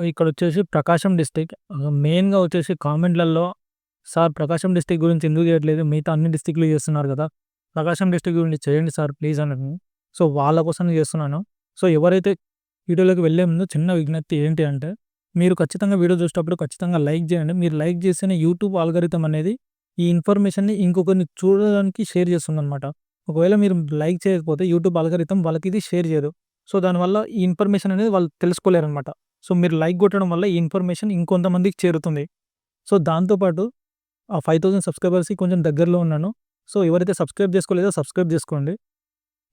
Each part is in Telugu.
ఇక్కడొచ్చేసి ప్రకాశం డిస్ట్రిక్ట్. మెయిన్‌గా వచ్చేసి కామెంట్‌లలో సార్ ప్రకాశం డిస్ట్రిక్ట్ గురించి ఎందుకు చేయట్లేదు? మిగతా అన్ని డిస్ట్రిక్ట్‌లు చేస్తున్నారు గదా! ప్రకాశం డిస్ట్రిక్ట్ గురించి చేయండి సార్ ప్లీజ్ అని. సో, వాళ్ళ కోసమే చేస్తున్నాను. సో, ఎవరైతే వీడియోలోకి వెళ్ళే ముందు చిన్న విజ్ఞప్తి ఏంటి అంటే, మీరు ఖచ్చితంగా వీడియో చూసేటప్పుడు ఖచ్చితంగా లైక్ చేయండి. మీరు లైక్ చేస్తేనే యూట్యూబ్ ఆల్గారిథం అనేది ఈ ఇన్ఫర్మేషన్‌ని ఇంకొకరిని చూడడానికి షేర్ చేస్తుందనమాట. ఒకవేళ మీరు లైక్ చేయకపోతే యూట్యూబ్ ఆల్గారిథం వాళ్ళకిది షేర్ చేయదు. సో, దానివల్ల ఈ ఇన్ఫర్మేషన్ అనేది వాళ్ళు తెలుసుకోలేరనమాట. సో, మీరు లైక్ కొట్టడం వల్ల ఈ ఇన్ఫర్మేషన్ ఇంకొంతమందికి చేరుతుంది. సో, దాంతో పాటు ఆ 5000 సబ్స్క్రైబర్స్‌కి కొంచెం దగ్గరలో ఉన్నాను. సో, ఎవరైతే సబ్స్క్రైబ్ చేసుకోలేదో సబ్స్క్రైబ్ చేసుకోండి.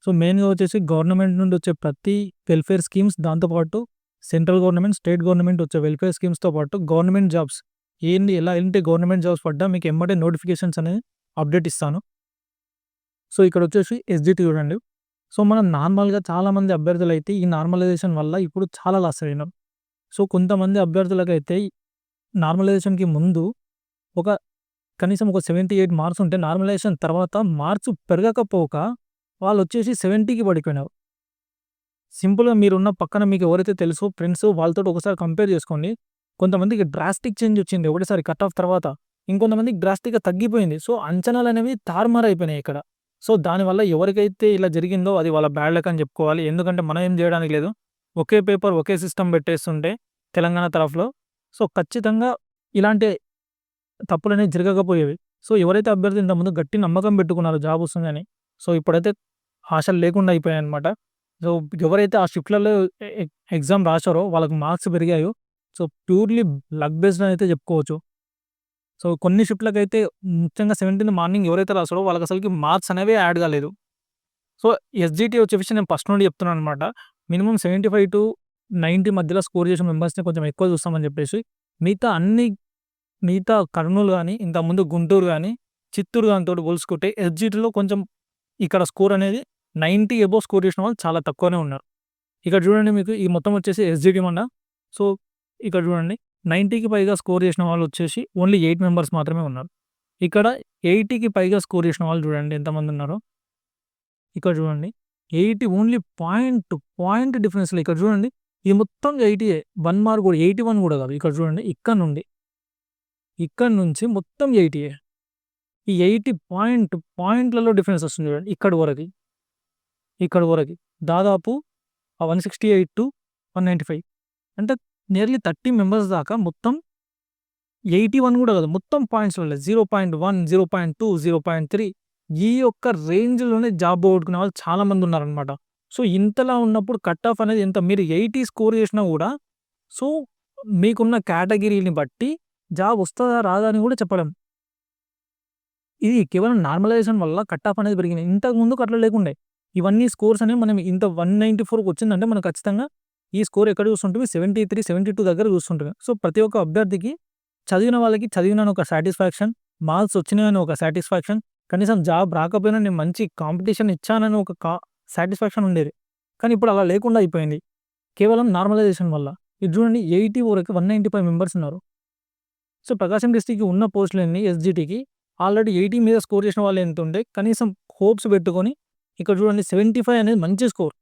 సో, మెయిన్‌గా వచ్చేసి గవర్నమెంట్ నుండి వచ్చే ప్రతి వెల్ఫేర్ స్కీమ్స్, దాంతో పాటు సెంట్రల్ గవర్నమెంట్, స్టేట్ గవర్నమెంట్ వచ్చే వెల్ఫేర్ స్కీమ్స్‌తో పాటు గవర్నమెంట్ జాబ్స్ ఎలాంటి గవర్నమెంట్ జాబ్స్ పడ్డా మీకు ఎమ్మటే నోటిఫికేషన్స్ అనేది అప్డేట్ ఇస్తాను. సో, ఇక్కడొచ్చేసి ఎస్‌జిటి చూడండి. సో, మనం నార్మల్‌గా చాలామంది అభ్యర్థులైతే ఈ నార్మలైజేషన్ వల్ల ఇప్పుడు చాలా లాస్ అయినారు. సో, కొంతమంది అభ్యర్థులకైతే నార్మలైజేషన్‌కి ముందు ఒక కనీసం ఒక 78 మార్క్స్ ఉంటే నార్మలైజేషన్ తర్వాత మార్క్స్ పెరగకపోక వాళ్ళొచ్చేసి 70కి పడిపోయినారు. సింపుల్‌గా మీరున్న పక్కన మీకు ఎవరైతే తెలుసో ఫ్రెండ్స్ వాళ్ళతోటి ఒకసారి కంపేర్ చేసుకోండి. కొంతమందికి డ్రాస్టిక్ చేంజ్ వచ్చింది ఒకటేసారి కట్ ఆఫ్ తర్వాత. ఇంకొంతమందికి డ్రాస్టిక్‌గా తగ్గిపోయింది. సో, అంచనాలనేవి తారుమారైపోయినాయి ఇక్కడ. సో, దానివల్ల ఎవరికైతే ఇలా జరిగిందో అది వాళ్ళ బ్యాడ్ లక్ అని చెప్పుకోవాలి. ఎందుకంటే మనం ఏం చేయడానికి లేదు. ఒకే పేపర్, ఒకే సిస్టమ్ పెట్టేస్తుంటే తెలంగాణ తరఫులో సో, ఖచ్చితంగా ఇలాంటి తప్పులనేవి జరగకపోయేవి. సో, ఎవరైతే అభ్యర్థి ఇంతకుముందు గట్టి నమ్మకం పెట్టుకున్నారో జాబ్ వస్తుందని, సో, ఇప్పుడైతే ఆశలు లేకుండా అయిపోయాయన్నమాట. సో, ఎవరైతే ఆ షిఫ్ట్‌లలో ఎ ఎ ఎగ్జామ్ రాసారో వాళ్ళకి మార్క్స్ పెరిగాయో, సో, ప్యూర్‌లీ లక్ బేస్డ్ అని అయితే చెప్పుకోవచ్చు. సో, కొన్ని షిఫ్ట్‌లకైతే ముఖ్యంగా 17థ్ మార్నింగ్ ఎవరైతే రాసారో వాళ్ళకసలకి మార్క్స్ అనేవే యాడ్ కాలేదు. సో, ఎస్‌జిటి వచ్చే విషయం నేను ఫస్ట్ నుండి చెప్తున్నానన్నమాట. మినిమమ్ 75-90 మధ్యలో స్కోర్ చేసిన మెంబర్స్‌ని కొంచెం ఎక్కువ చూస్తామని చెప్పేసి, మిగతా అన్ని మిగతా కర్నూలు గాని, ఇంతకుముందు గుంటూరు గాని, చిత్తూరు గానితోటి పోల్చుకుంటే ఎస్‌జిటిలో కొంచెం ఇక్కడ స్కోర్ అనేది 90 అబోవ్ స్కోర్ చేసిన వాళ్ళు చాలా తక్కువనే ఉన్నారు. ఇక్కడ చూడండి మీకు ఈ మొత్తం వచ్చేసి ఎస్‌జిటి మండ. సో, ఇక్కడ చూడండి 90కి పైగా స్కోర్ చేసిన వాళ్ళొచ్చేసి ఓన్లీ 8 మెంబర్స్ మాత్రమే ఉన్నారు. ఇక్కడ 80కి పైగా స్కోర్ చేసిన వాళ్ళు చూడండి ఎంతమందున్నారో. ఇక్కడ చూడండి 80 ఓన్లీ పాయింట్ డిఫరెన్స్‌లో ఇక్కడ చూడండి. ఇది మొత్తం 80యే. 1 మార్క్ కూడా 81 కూడా కాదు. ఇక్కడ చూడండి ఇక్కడి నుంచి మొత్తం 80యే. ఈ 80 పాయింట్లలో డిఫరెన్స్ వస్తుంది చూడండి. ఇక్కడి వరకి. దాదాపు 168-195 అంటే నియర్లీ 30 మెంబర్స్ దాకా మొత్తం 81 కూడా కాదు. మొత్తం పాయింట్స్‌లలో 0.1, 0.2, 0.3 ఈ యొక్క రేంజ్‌లోనే జాబ్ పోగొట్టుకునే వాళ్ళు చాలా మంది ఉన్నారనమాట. సో, ఇంతలా ఉన్నప్పుడు కట్ ఆఫ్ అనేది ఎంత మీరు 80 స్కోర్ చేసినా కూడా సో, మీకున్న కేటగిరీని బట్టి జాబ్ వస్తదా? రాదా? అని కూడా చెప్పలేం. ఇది కేవలం నార్మలైజేషన్ వల్ల కట్ ఆఫ్ అనేది పెరిగింది. ఇంతకు ముందుకు అట్లా లేకుండే. ఇవన్నీ స్కోర్స్ అనేవి మనం ఇంత 194కి వచ్చిందంటే మనం ఖచ్చితంగా ఈ స్కోర్ ఎక్కడ చూస్తుంటిమి 73, 72 దగ్గర చూస్తుంటిమి. సో, ప్రతి ఒక్క అభ్యర్థికి చదివిన వాళ్ళకి చదివినాను ఒక సాటిస్ఫాక్షన్, మార్క్స్ వచ్చినాయని ఒక సాటిస్ఫాక్షన్, కనీసం జాబ్ రాకపోయినా నేను మంచి కాంపిటీషన్ ఇచ్చానని ఒక సాటిస్ఫాక్షన్ ఉండేది. కానీ ఇప్పుడు అలా లేకుండా అయిపోయింది. కేవలం నార్మలైజేషన్ వల్ల. ఇది చూడండి 80 వరకు 195 మెంబర్స్ ఉన్నారు. సో, ప్రకాశం డిస్ట్రిక్ట్‌కి ఉన్న పోస్టులన్నీ ఎస్‌జిటికి ఆల్రెడీ 80 మీద స్కోర్ చేసిన వాళ్ళు ఎంతుంటే కనీసం హోప్స్ పెట్టుకొని ఇక్కడ చూడండి 75 అనేది మంచి స్కోర్.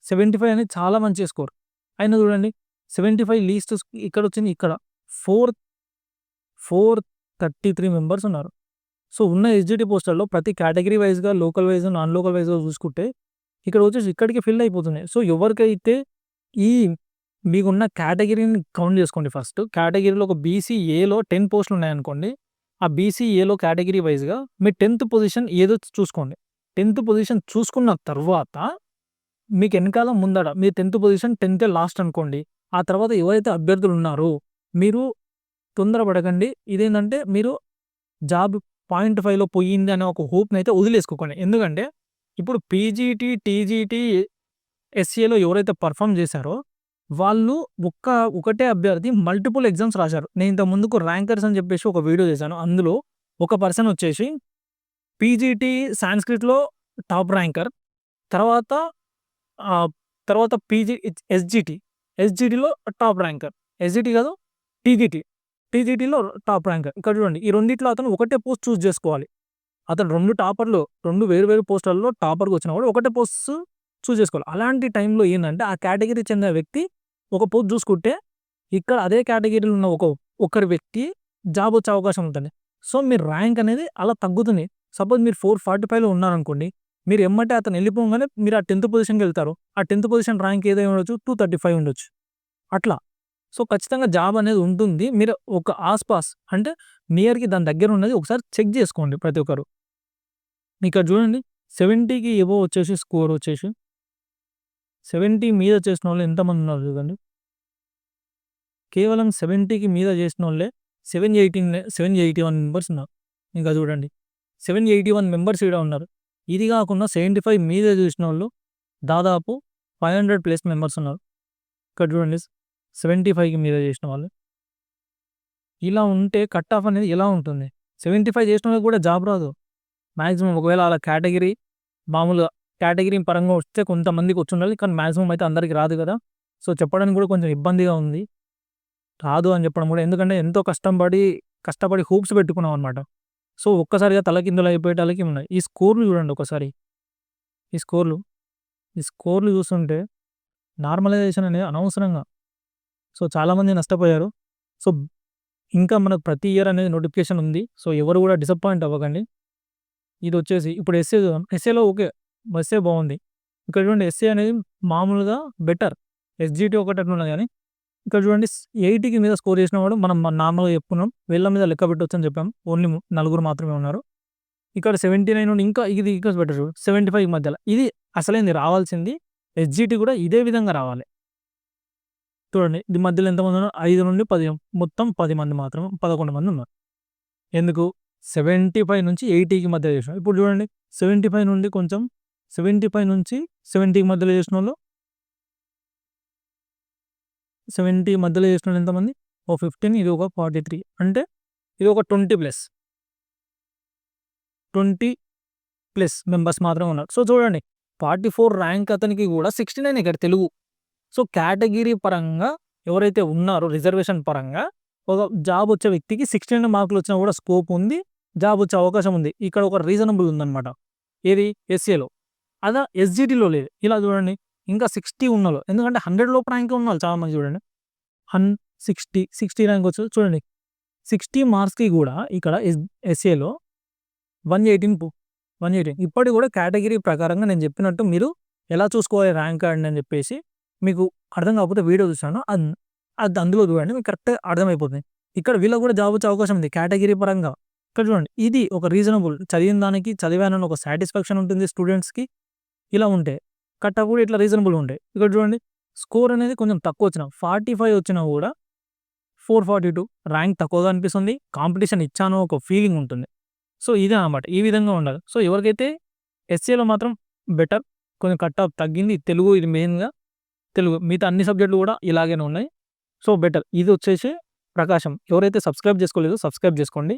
75 అనేది చాలా మంచి స్కోర్. అయినా చూడండి 75 లీస్ట్ ఇక్కడొచ్చింది ఇక్కడ 433 మెంబర్స్ ఉన్నారు. సో, ఉన్న ఎస్‌జిటి పోస్టుల్లో ప్రతి కేటగిరీ వైస్‌గా లోకల్ వైస్, నాన్ లోకల్ వైస్‌గా చూసుకుంటే ఇక్కడ వచ్చేసి ఇక్కడికి ఫిల్ అయిపోతున్నాయి. సో, ఎవరికైతే ఈ మీకున్న కేటగిరీని కౌంట్ చేసుకోండి ఫస్ట్. కేటగిరీలో ఒక బీసీ ఏలో 10 పోస్టులు ఉన్నాయనుకోండి. ఆ బీసీ ఏలో కేటగిరీ వైస్‌గా మీ 10థ్ పొజిషన్ ఏదో చూసుకోండి. 10థ్ పొజిషన్ చూసుకున్న తర్వాత మీకు ఎనకాల ముందడ మీ 10థ్ పొజిషన్ 10థే లాస్ట్ అనుకోండి. ఆ తర్వాత ఎవరైతే అభ్యర్థులు ఉన్నారో మీరు తొందరపడకండి. ఇదేంటంటే మీరు జాబ్ 0.5లో పోయింది అనే ఒక హోప్‌నైతే వదిలేసుకోకండి. ఎందుకంటే ఇప్పుడు పీజీటీ, టీజీటీ, ఎస్ఏలో ఎవరైతే పెర్ఫార్మ్ చేశారో వాళ్ళు ఒకటే అభ్యర్థి మల్టిపుల్ ఎగ్జామ్స్ రాశారు. నేను ఇంతకు ముందుకు ర్యాంకర్స్ అని చెప్పేసి ఒక వీడియో చేశాను. అందులో ఒక పర్సన్ వచ్చేసి పీజీటీ సాంస్క్రిట్‌లో టాప్ ర్యాంకర్. తర్వాత ఆహ్, తర్వాత ఎస్‌జిటిలో టాప్ ర్యాంకర్. ఎస్‌జిటి కాదు టీజీటీ. టీజీటీలో టాప్ ర్యాంకర్. ఇక్కడ చూడండి ఈ రెండిట్లో అతను ఒకటే పోస్ట్ చూజ్ చేసుకోవాలి. అతను 2 వేరు వేరు పోస్టులలో టాపర్‌గా వచ్చినా కూడా ఒకటే పోస్ట్ చూజ్ చేసుకోవాలి. అలాంటి టైంలో ఏందంటే ఆ కేటగిరీకి చెందిన వ్యక్తి ఒక పోస్ట్ చూసుకుంటే ఇక్కడ అదే కేటగిరీలో ఉన్న ఒకరి వ్యక్తి జాబ్ వచ్చే అవకాశం ఉంటుంది. సో, మీ ర్యాంక్ అనేది అలా తగ్గుతుంది. సపోజ్ మీరు 445లో ఉన్నారనుకోండి. మీరు ఎమ్మటే అతను ఎళ్ళిపోంగానే మీరు ఆ 10థ్ పొజిషన్‌కెళ్తారు. ఆ 10థ్ పొజిషన్ ర్యాంక్ ఏదై ఉండొచ్చు 235 ఉండొచ్చు. అట్లా. సో, ఖచ్చితంగా జాబ్ అనేది ఉంటుంది. మీరు ఒక ఆస్‌పాస్ అంటే నియర్‌కి దాని దగ్గర ఉన్నది ఒకసారి చెక్ జేసుకోండి ప్రతి ఒక్కరు. ఇక్కడ చూడండి 70కి అబోవ్ వచ్చేసి స్కోర్ వచ్చేసి 70 మీద చేసినోళ్ళు ఎంతమందున్నారు చూడండి. కేవలం 70కి మీద చేసినోళ్ళే 781 మెంబర్స్ ఉన్నారు. ఇంకా చూడండి 781 మెంబర్స్ ఈడ ఉన్నారు. ఇది కాకుండా 75 మీద చూసినోళ్ళు దాదాపు 500 ప్లస్ మెంబర్స్ ఉన్నారు. ఇక్కడ చూడండి 75కి మీద చేసిన వాళ్ళు. ఇలా ఉంటే కట్ ఆఫ్ అనేది ఎలా ఉంటుంది? 75 చేసినోళ్ళకి కూడా జాబ్ రాదు. మాక్సిమం ఒకవేళ అలా కేటగిరీ మామూలుగా కేటగిరీ పరంగా వస్తే కొంతమందికి వచ్చుండాలి. కానీ మాక్సిమం అయితే అందరికి రాదు కదా! సో, చెప్పడానికి కూడా కొంచెం ఇబ్బందిగా ఉంది. రాదు అని చెప్పడం కూడా. ఎందుకంటే ఎంతో కష్టపడి హోప్స్ పెట్టుకున్నామనమాట. సో, ఒక్కసారిగా తలకిందులైపోయేటాలకి ఉన్నాయి. ఈ స్కోర్‌లు చూడండి ఒకసారి. ఈ స్కోర్‌లు, ఈ స్కోర్‌లు చూస్తుంటే నార్మలైజేషన్ అనేది అనవసరంగా. సో, చాలామంది నష్టపోయారు. సో, ఇంకా మనకు ప్రతి ఇయర్ అనేది నోటిఫికేషన్ ఉంది. సో, ఎవరు కూడా డిసప్పాయింట్ అవ్వకండి. ఇదొచ్చేసి ఇప్పుడు ఎస్సే చూద్దాం. ఎస్సేలో ఓకే. ఎస్సే బావుంది. ఇక్కడ చూడండి ఎస్సే అనేది మామూలుగా బెటర్. ఎస్‌జీటీ ఒకటి అట్లున్నది గానీ, ఇక్కడ చూడండి 80కి మీద స్కోర్ చేసినవాడు మనం నార్మల్‌గా చెప్పుకున్నాం. వేళ్ళ మీద లెక్క పెట్టొచ్చని చెప్పాం. ఓన్లీ నలుగురు మాత్రమే ఉన్నారు. ఇక్కడ 79 నుండి ఇంకా ఇది ఇంకా బెటర్ చూడు. 75 మధ్యలో. ఇది అసలైంది రావాల్సింది. ఎస్‌జీటీ కూడా ఇదే విధంగా రావాలి. చూడండి ఇది మధ్యలో ఎంతమందున్నారు? 5-10 మొత్తం 10 మంది మాత్రమే 11 మంది ఉన్నారు. ఎందుకు? 75 నుంచి 80కి మధ్య చేసినాం. ఇప్పుడు చూడండి 75 నుండి కొంచెం 75 నుంచి 70కి మధ్యలో చేసినోళ్ళు 70 మధ్యలో చేసినోళ్ళు ఎంతమంది? ఓ 15 ఇది ఒక 43 అంటే ఇది ఒక 20+ మెంబర్స్ మాత్రమే ఉన్నారు. సో, చూడండి 44 ర్యాంక్ అతనికి కూడా 69 ఇక్కడ తెలుగు. సో, కేటగిరీ పరంగా ఎవరైతే ఉన్నారో రిజర్వేషన్ పరంగా ఒక జాబ్ వచ్చే వ్యక్తికి 69 మార్కులు వచ్చినా కూడా స్కోప్ ఉంది. జాబ్ వచ్చే అవకాశం ఉంది. ఇక్కడ ఒక రీజనబుల్ ఉందన్నమాట. ఏది? ఎస్ఏలో. అదా ఎస్‌జీటీలో లేదు. ఇలా చూడండి ఇంకా 60 ఉన్నోళ్ళు ఎందుకంటే 100 లోపు ర్యాంకే ఉన్నోళ్ళు చాలామంది చూడండి. 60 ర్యాంక్ వచ్చు చూడండి. 60 మార్క్స్‌కి కూడా ఇక్కడ ఎస్ఏలో 118 ఇప్పటికి కూడా కేటగిరీ ప్రకారంగా నేను చెప్పినట్టు మీరు ఎలా చూసుకోవాలి ర్యాంక్ కార్డ్‌ని అని చెప్పేసి మీకు అర్థం కాకపోతే వీడియో చూసాను. అది అందులో చూడండి మీకు కరెక్ట్‌గా అర్థమైపోతుంది. ఇక్కడ వీళ్ళకి కూడా జాబ్ వచ్చే అవకాశం ఉంది కేటగిరీ పరంగా. ఇక్కడ చూడండి ఇది ఒక రీజనబుల్ చదివిన దానికి చదివానని ఒక సాటిస్ఫాక్షన్ ఉంటుంది స్టూడెంట్స్‌కి. ఇలా ఉంటే కట్ ఆఫ్ కూడా ఇట్లా రీజనబుల్‌గా ఉంటాయి. ఇక్కడ చూడండి స్కోర్ అనేది కొంచెం తక్కువ వచ్చిన 45 వచ్చినా కూడా 442 ర్యాంక్ తక్కువగా అనిపిస్తుంది. కాంపిటీషన్ ఇచ్చాను ఒక ఫీలింగ్ ఉంటుంది. సో, ఇదే అన్నమాట. ఈ విధంగా ఉండాలి. సో, ఎవరికైతే ఎస్ఏలో మాత్రం బెటర్ కొంచెం కట్ ఆఫ్ తగ్గింది. తెలుగు ఇది మెయిన్‌గా తెలుగు. మిగతా అన్ని సబ్జెక్టులు కూడా ఇలాగనే ఉన్నాయి. So, better. ఇది వచ్చేసి ప్రకాశం. ఎవరైతే సబ్స్క్రైబ్ చేసుకోలేదో సబ్స్క్రైబ్ చేసుకోండి.